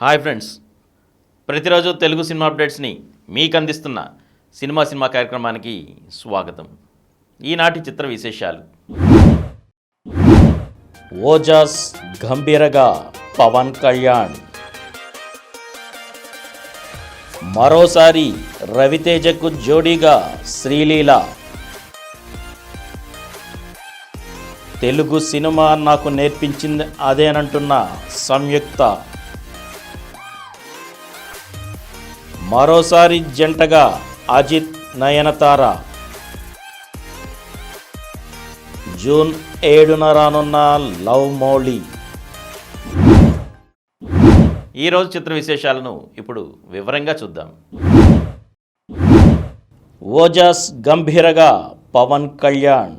Hi friends, ప్రతిరోజు Telugu cinema అప్డేట్స్ని మీకు అందిస్తున్న సినిమా కార్యక్రమానికి స్వాగతం. ఈనాటి చిత్ర విశేషాలు. ఓజాస్ గంభీరగా పవన్ కళ్యాణ్, మరోసారి రవితేజకు జోడీగా శ్రీలీల, తెలుగు సినిమా నాకు నేర్పించింది అదేనంటున్న సంయుక్త, మరోసారి జంటగా అజిత్ నయనతార, జూన్ 7న రానున్న లవ్ మౌళి. ఈరోజు చిత్ర విశేషాలను ఇప్పుడు వివరంగా చూద్దాం. ఓజాస్ గంభీరగా పవన్ కళ్యాణ్.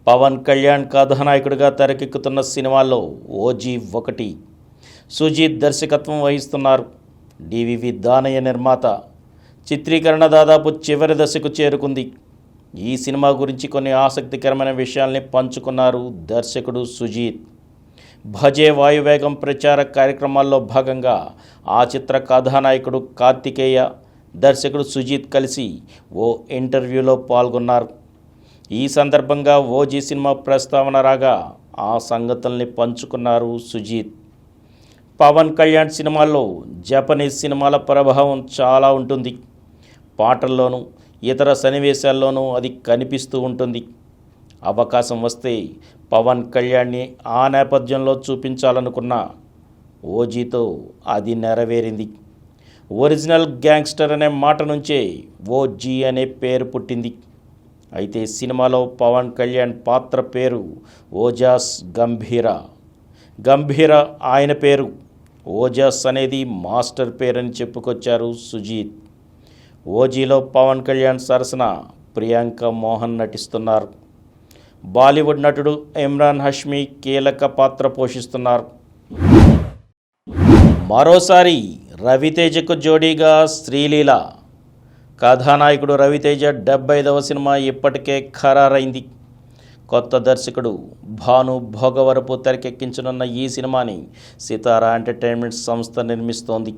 పవన్ కళ్యాణ్ కథానాయకుడిగా తెరకెక్కుతున్న సినిమాల్లో ఓజీ ఒకటి. సుజీత్ దర్శకత్వం వహిస్తున్నారు. డివివి దానయ్య నిర్మాత. చిత్రీకరణ దాదాపు చివరి దశకు చేరుకుంది. ఈ సినిమా గురించి కొన్ని ఆసక్తికరమైన విషయాల్ని పంచుకున్నారు దర్శకుడు సుజీత్. భజే వాయువేగం ప్రచార కార్యక్రమాల్లో భాగంగా ఆ చిత్ర కథానాయకుడు కార్తికేయ, దర్శకుడు సుజీత్ కలిసి ఓ ఇంటర్వ్యూలో పాల్గొన్నారు. ఈ సందర్భంగా ఓజీ సినిమా ప్రస్తావన రాగా ఆ సంగతుల్ని పంచుకున్నారు సుజీత్. పవన్ కళ్యాణ్ సినిమాల్లో జపనీస్ సినిమాల ప్రభావం చాలా ఉంటుంది. పాటల్లోనూ ఇతర సన్నివేశాల్లోనూ అది కనిపిస్తూ ఉంటుంది. అవకాశం వస్తే పవన్ కళ్యాణ్ని ఆ నేపథ్యంలో చూపించాలనుకున్న ఓజీతో అది నెరవేరింది. ఒరిజినల్ గ్యాంగ్స్టర్ అనే మాట నుంచే ఓజీ అనే పేరు పుట్టింది. అయితే సినిమాలో పవన్ కళ్యాణ్ పాత్ర పేరు ఓజాస్ గంభీర. గంభీర ఆయన పేరు, ఓజాస్ అనేది మాస్టర్ పేరని చెప్పుకొచ్చారు సుజీత్. ఓజీలో పవన్ కళ్యాణ్ సరసన ప్రియాంక మోహన్ నటిస్తున్నారు. బాలీవుడ్ నటుడు ఇమ్రాన్ హష్మీ కీలక పాత్ర పోషిస్తున్నారు. మరోసారి రవితేజకు జోడీగా శ్రీలీల. కథానాయకుడు రవితేజ 75వ సినిమా ఇప్పటికే ఖరారైంది. కొత్త దర్శకుడు భాను భోగవరపు తెరకెక్కించనున్న ఈ సినిమాని సితారా ఎంటర్టైన్మెంట్ సంస్థ నిర్మిస్తోంది.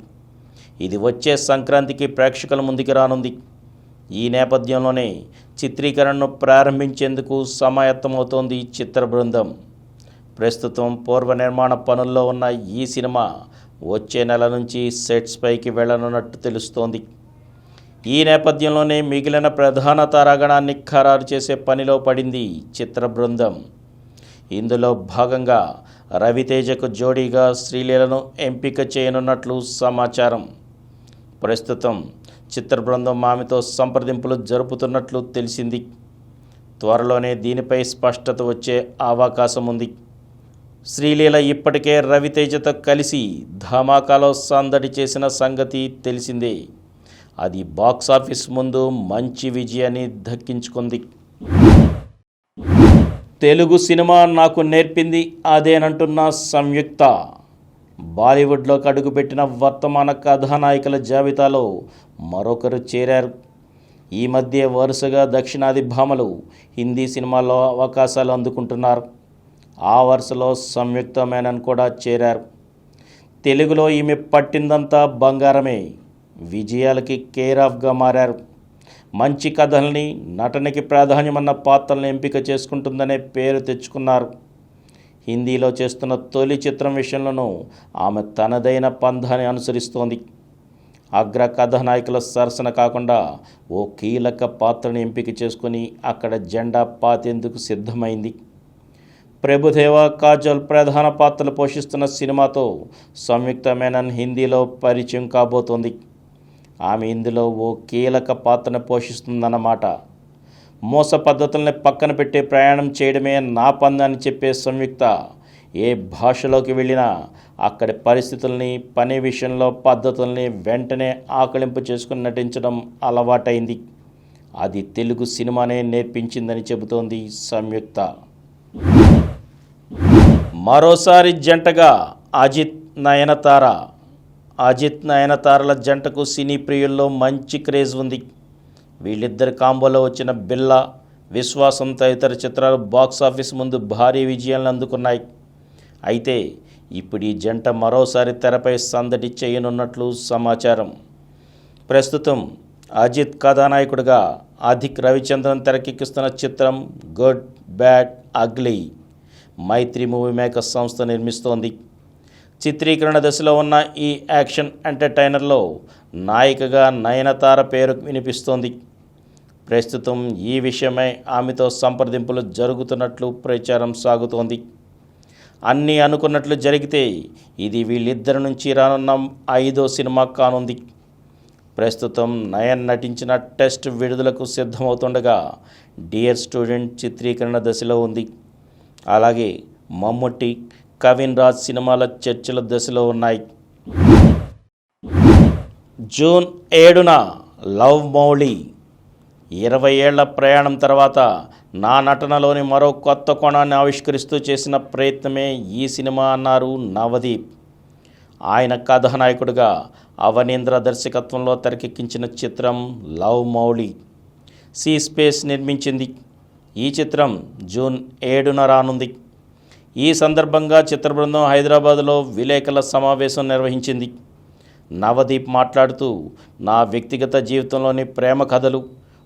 ఇది వచ్చే సంక్రాంతికి ప్రేక్షకుల ముందుకు రానుంది. ఈ నేపథ్యంలోనే చిత్రీకరణను ప్రారంభించేందుకు సమాయత్తమవుతోంది చిత్ర బృందం. ప్రస్తుతం పూర్వ నిర్మాణ పనుల్లో ఉన్న ఈ సినిమా వచ్చే నెల నుంచి సెట్స్ పైకి వెళ్లనున్నట్టు తెలుస్తోంది. ఈ నేపథ్యంలోనే మిగిలిన ప్రధాన తారాగణాన్ని ఖరారు చేసే పనిలో పడింది చిత్ర బృందం. ఇందులో భాగంగా రవితేజకు జోడీగా శ్రీలీలను ఎంపిక చేయనున్నట్లు సమాచారం. ప్రస్తుతం చిత్ర బృందం ఆమెతో సంప్రదింపులు జరుపుతున్నట్లు తెలిసింది. త్వరలోనే దీనిపై స్పష్టత వచ్చే అవకాశం ఉంది. శ్రీలీల ఇప్పటికే రవితేజతో కలిసి ధమాకాలో సందడి చేసిన సంగతి తెలిసిందే. అది బాక్సాఫీస్ ముందు మంచి విజయాన్ని దక్కించుకుంది. తెలుగు సినిమా నాకు నేర్పింది అదేనంటున్న సంయుక్త. బాలీవుడ్లోకి అడుగుపెట్టిన వర్తమాన కథానాయకుల జాబితాలో మరొకరు చేరారు. ఈ మధ్య వరుసగా దక్షిణాది భామలు హిందీ సినిమాల్లో అవకాశాలు అందుకుంటున్నారు. ఆ వరుసలో సంయుక్త మేనన్ కూడా చేరారు. తెలుగులో ఈమె పట్టిందంతా బంగారమే. విజయాలకి కేర్ ఆఫ్గా మారారు. మంచి కథల్ని, నటనకి ప్రాధాన్యమన్న పాత్రలను ఎంపిక చేసుకుంటుందనే పేరు తెచ్చుకున్నారు. హిందీలో చేస్తున్న తొలి చిత్రం విషయంలోనూ ఆమె తనదైన పంథాన్ని అనుసరిస్తోంది. అగ్ర కథానాయకుల సరసన కాకుండా ఓ కీలక పాత్రను ఎంపిక చేసుకుని అక్కడ జెండా పాతేందుకు సిద్ధమైంది. ప్రభుదేవ, కాజల్ ప్రధాన పాత్రలు పోషిస్తున్న సినిమాతో సంయుక్త మేనన్ హిందీలో పరిచయం కాబోతోంది. ఆమె ఇందులో ఓ కీలక పాత్రను పోషిస్తుందన్నమాట. మోస పద్ధతుల్ని పక్కన పెట్టే ప్రయాణం చేయడమే నా పందని చెప్పే సంయుక్త ఏ భాషలోకి వెళ్ళినా అక్కడి పరిస్థితుల్ని, పని విషయంలో పద్ధతుల్ని వెంటనే ఆకలింపు చేసుకుని నటించడం అలవాటైంది. అది తెలుగు సినిమానే నేర్పించిందని చెబుతోంది సంయుక్త. మరోసారి జంటగా అజిత్ నయనతార. అజిత్ నయనతారల జంటకు సినీ ప్రియుల్లో మంచి క్రేజ్ ఉంది. వీళ్ళిద్దరి కాంబోలో వచ్చిన బిల్లా, విశ్వాసం తదితర చిత్రాలు బాక్సాఫీస్ ముందు భారీ విజయాలను అందుకున్నాయి. అయితే ఇప్పుడు ఈ జంట మరోసారి తెరపై సందడి చేయనున్నట్లు సమాచారం. ప్రస్తుతం అజిత్ కథానాయకుడిగా అధిక్ రవిచంద్రన్ తెరకెక్కిస్తున్న చిత్రం గుడ్ బ్యాడ్ అగ్లీ మైత్రి మూవీ మేకర్స్ సంస్థ నిర్మిస్తోంది. చిత్రీకరణ దశలో ఉన్న ఈ యాక్షన్ ఎంటర్టైనర్లో నాయికగా నయనతార పేరు వినిపిస్తోంది. ప్రస్తుతం ఈ విషయమై ఆమెతో సంప్రదింపులు జరుగుతున్నట్లు ప్రచారం సాగుతోంది. అన్నీ అనుకున్నట్లు జరిగితే ఇది వీళ్ళిద్దరి నుంచి రానున్న 5వ సినిమా కానుంది. ప్రస్తుతం నయన్ నటించిన టెస్ట్ విడుదలకు సిద్ధమవుతుండగా డియర్ స్టూడెంట్ చిత్రీకరణ దశలో ఉంది. అలాగే మమ్ముట్టి, కవిన్ రాజ్ సినిమాల చర్చల దశలో ఉన్నాయి. జూన్ 7న లవ్ మౌళి 20 ఏళ్ల ప్రయాణం తర్వాత నా నటనలోని మరో కొత్త కోణాన్ని ఆవిష్కరిస్తూ చేసిన ప్రయత్నమే ఈ సినిమా అన్నారు నవదీప్. ఆయన కథానాయకుడిగా అవనీంద్ర దర్శకత్వంలో తెరకెక్కించిన చిత్రం లవ్ మౌళి సీ స్పేస్ నిర్మించింది. ఈ చిత్రం జూన్ 7న రానుంది. ఈ సందర్భంగా చిత్ర బృందం హైదరాబాదులో విలేకరుల సమావేశం నిర్వహించింది. నవదీప్ మాట్లాడుతూ, నా వ్యక్తిగత జీవితంలోని ప్రేమ కథలు,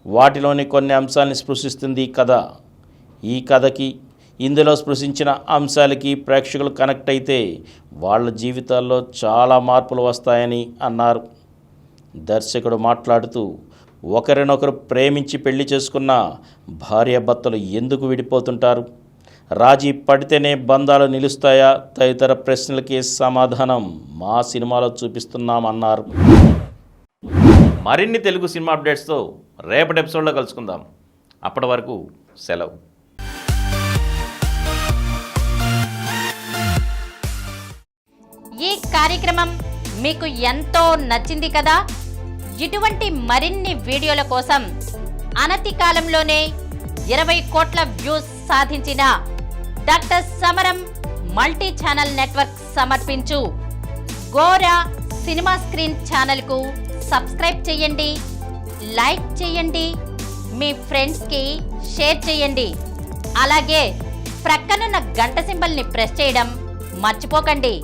వాటిలోని కొన్ని అంశాలని స్పృశిస్తుంది ఈ కథ. ఈ కథకి ఇందులో స్పృశించిన అంశాలకి ప్రేక్షకులు కనెక్ట్ అయితే వాళ్ళ జీవితాల్లో చాలా మార్పులు వస్తాయని అన్నారు. దర్శకుడు మాట్లాడుతూ, ఒకరినొకరు ప్రేమించి పెళ్లి చేసుకున్న భార్యాభర్తలు ఎందుకు విడిపోతుంటారు, రాజీ పడితేనే బంధాలు నిలుస్తాయా తదితర ప్రశ్నలకి సమాధానం మా సినిమాలో చూపిస్తున్నామన్నారు. మరిన్ని తెలుగు సినిమా అప్డేట్స్తో రేపటి ఎపిసోడ్లో కలుసుకుందాం. అప్పటి వరకు సెలవు. ఈ కార్యక్రమం మీకు ఎంతో నచ్చింది కదా. ఇటువంటి మరిన్ని వీడియోల కోసం అనతి కాలంలోనే 20 కోట్ల వ్యూస్ సాధించిన డాక్టర్ సమరం మల్టీ ఛానల్ నెట్వర్క్ సమర్పించు గోరా సినిమా స్క్రీన్ ఛానల్కు సబ్స్క్రైబ్ చేయండి, లైక్ చేయండి, మీ ఫ్రెండ్స్కి షేర్ చేయండి. అలాగే ప్రక్కనున్న గంట సింబల్ని ప్రెస్ చేయడం మర్చిపోకండి.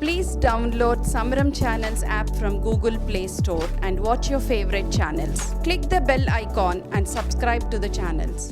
Please download Samaram Channels app from Google Play Store and watch your favorite channels. Click the bell icon and subscribe to the channels.